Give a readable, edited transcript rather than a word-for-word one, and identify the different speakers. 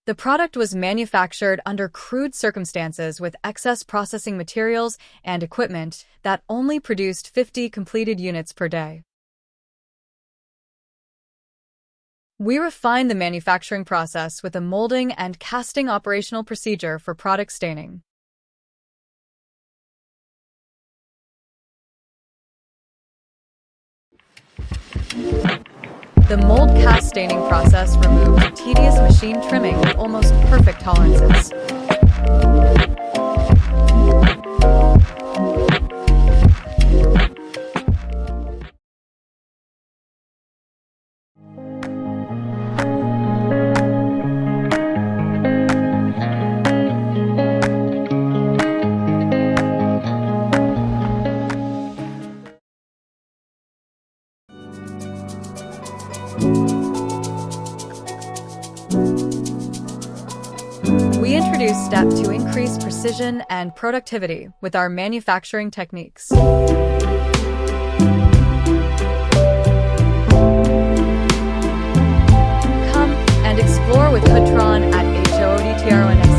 Speaker 1: The product was manufactured under crude circumstances with excess processing materials and equipment that only produced 50 completed units per day. We refined the manufacturing process with a molding and casting operational procedure for product staining. The mold cast staining process removed tedious machine trimming with almost perfect tolerances. We introduced steps to increase precision and productivity with our manufacturing techniques. Come and explore with Hoodtron at Hoodtronics.